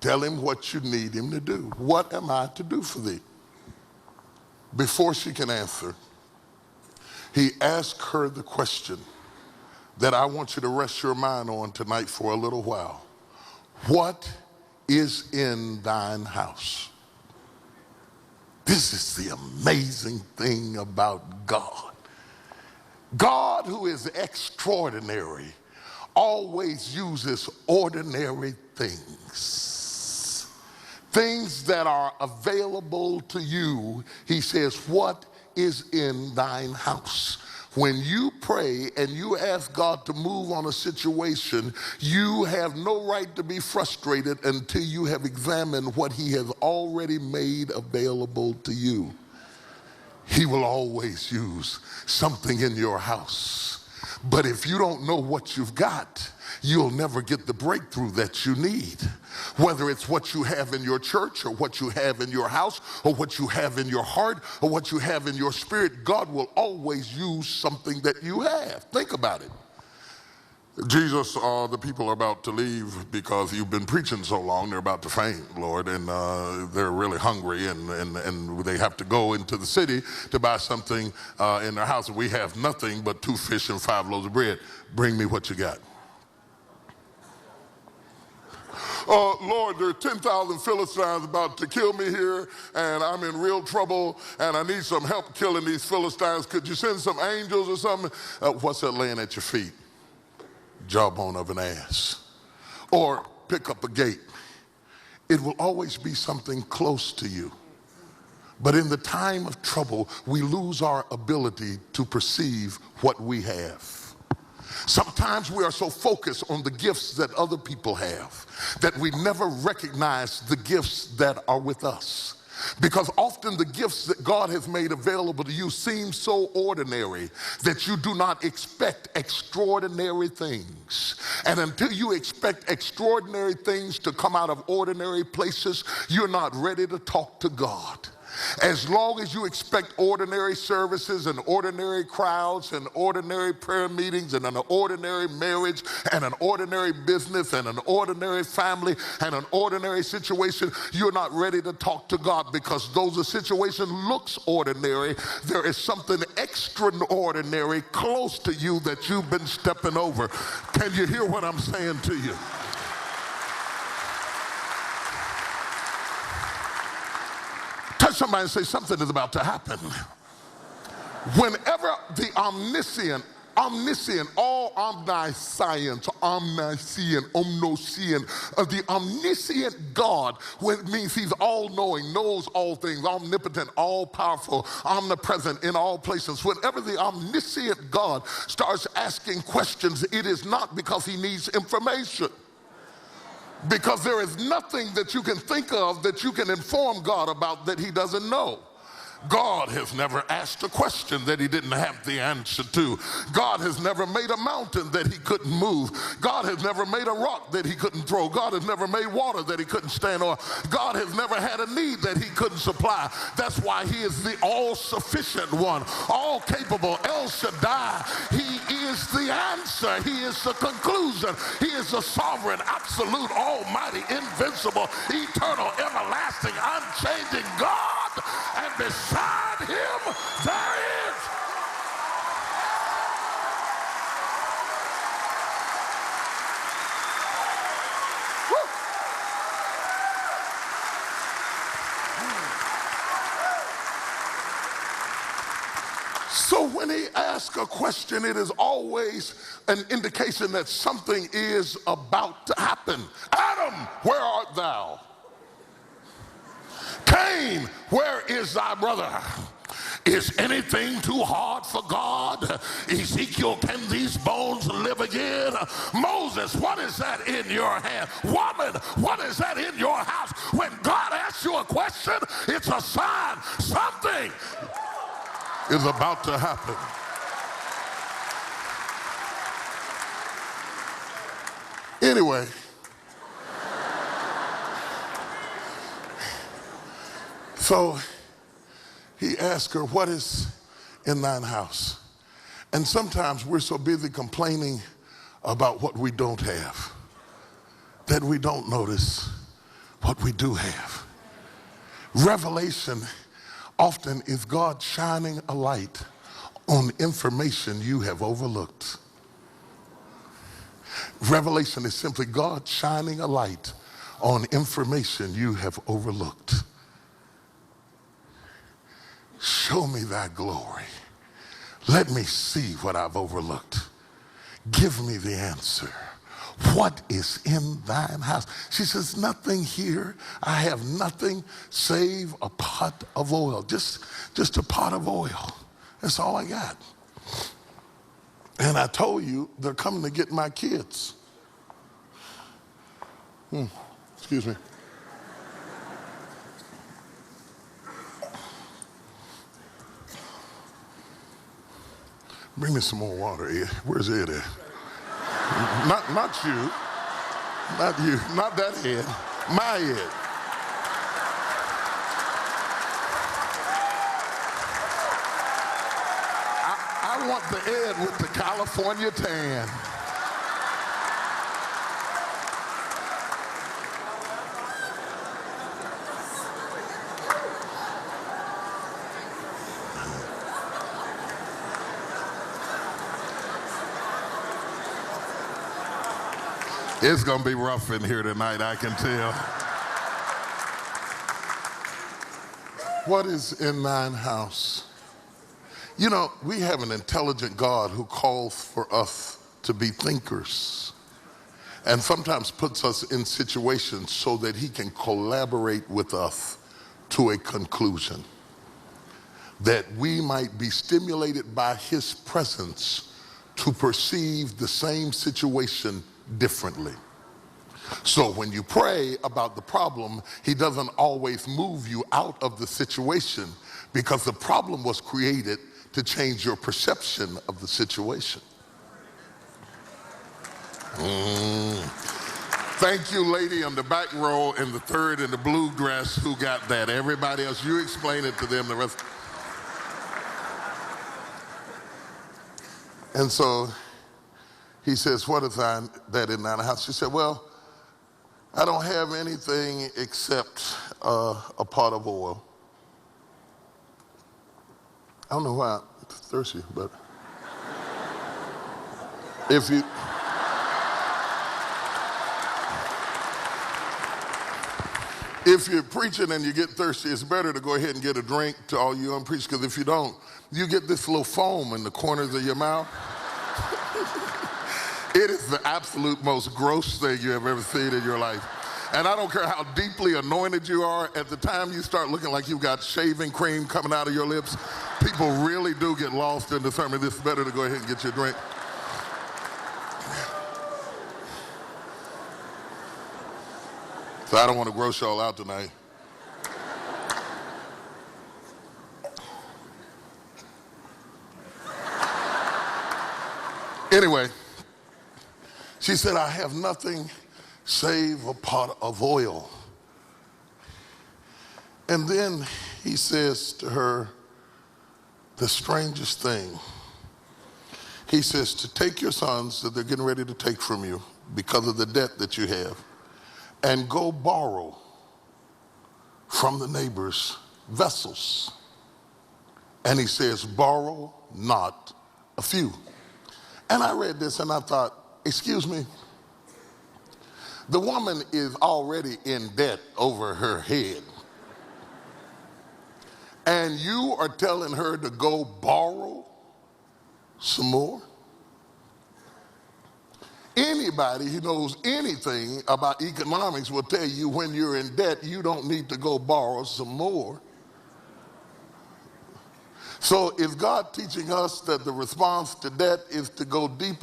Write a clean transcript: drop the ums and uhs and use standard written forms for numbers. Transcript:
Tell him what you need him to do. What am I to do for thee? Before she can answer, he asked her the question that I want you to rest your mind on tonight for a little while. What is in thine house? This is the amazing thing about God. God, who is extraordinary, always uses ordinary things. Things that are available to you. He says, what is in thine house? When you pray and you ask God to move on a situation, you have no right to be frustrated until you have examined what he has already made available to you. He will always use something in your house. But if you don't know what you've got, you'll never get the breakthrough that you need. Whether it's what you have in your church or what you have in your house or what you have in your heart or what you have in your spirit, God will always use something that you have. Think about it. Jesus, the people are about to leave because you've been preaching so long. They're about to faint, Lord, and they're really hungry, and they have to go into the city to buy something in their house. We have nothing but 2 fish and 5 loaves of bread. Bring me what you got. Lord, there are 10,000 Philistines about to kill me here, and I'm in real trouble, and I need some help killing these Philistines. Could you send some angels or something? What's that laying at your feet? Jawbone of an ass. Or pick up a gate. It will always be something close to you. But in the time of trouble, we lose our ability to perceive what we have. Sometimes we are so focused on the gifts that other people have that we never recognize the gifts that are with us. Because often the gifts that God has made available to you seem so ordinary that you do not expect extraordinary things. And until you expect extraordinary things to come out of ordinary places, you're not ready to talk to God. As long as you expect ordinary services and ordinary crowds and ordinary prayer meetings and an ordinary marriage and an ordinary business and an ordinary family and an ordinary situation, you're not ready to talk to God, because though the situation looks ordinary, there is something extraordinary close to you that you've been stepping over. Can you hear what I'm saying to you? Touch somebody and say, something is about to happen. Whenever the omniscient, all omniscience, omniscient, the omniscient God, it means he's all-knowing, knows all things, omnipotent, all-powerful, omnipresent in all places. Whenever the omniscient God starts asking questions, it is not because he needs information. Because there is nothing that you can think of that you can inform God about that he doesn't know. God has never asked a question that he didn't have the answer to. God has never made a mountain that he couldn't move. God has never made a rock that he couldn't throw. God has never made water that he couldn't stand on. God has never had a need that he couldn't supply. That's why he is the all-sufficient one, all-capable, El Shaddai. He is the answer. He is the conclusion. He is the sovereign, absolute, almighty, invincible, eternal, everlasting, unchanging God. And beside him, there is. Woo. So when he asks a question, it is always an indication that something is about to happen. Adam, where art thou? Cain, where is thy brother? Is anything too hard for God? Ezekiel, can these bones live again? Moses, what is that in your hand? Woman, what is that in your house? When God asks you a question, it's a sign something is about to happen. Anyway, so he asked her, what is in thine house? And sometimes we're so busy complaining about what we don't have that we don't notice what we do have. Revelation often is God shining a light on information you have overlooked. Revelation is simply God shining a light on information you have overlooked. Show me thy glory. Let me see what I've overlooked. Give me the answer. What is in thine house? She says, nothing here. I have nothing save a pot of oil. Just a pot of oil. That's all I got. And I told you they're coming to get my kids. Excuse me. Bring me some more water, Ed. Where's Ed at? Not you. Not you. Not that Ed. My Ed. I want the Ed with the California tan. It's going to be rough in here tonight, I can tell. What is in thine house? You know, we have an intelligent God who calls for us to be thinkers and sometimes puts us in situations so that he can collaborate with us to a conclusion, that we might be stimulated by his presence to perceive the same situation differently. So when you pray about the problem, he doesn't always move you out of the situation, because the problem was created to change your perception of the situation. Thank you, lady on the back row in the third in the blue dress who got that. Everybody else, you explain it to them. The rest. And so he says, what is that in thine house? She said, well, I don't have anything except a pot of oil. I don't know why I'm thirsty, but if you're preaching and you get thirsty, it's better to go ahead and get a drink, to all you young preachers, because if you don't, you get this little foam in the corners of your mouth. It is the absolute most gross thing you have ever seen in your life. And I don't care how deeply anointed you are, at the time you start looking like you've got shaving cream coming out of your lips, people really do get lost in the sermon. It's better to go ahead and get your drink. So I don't want to gross y'all out tonight. Anyway, she said, I have nothing save a pot of oil. And then he says to her the strangest thing. He says to take your sons that they're getting ready to take from you because of the debt that you have, and go borrow from the neighbors vessels. And he says, borrow not a few. And I read this and I thought, excuse me, the woman is already in debt over her head. And you are telling her to go borrow some more? Anybody who knows anything about economics will tell you when you're in debt, you don't need to go borrow some more. So is God teaching us that the response to debt is to go deeper?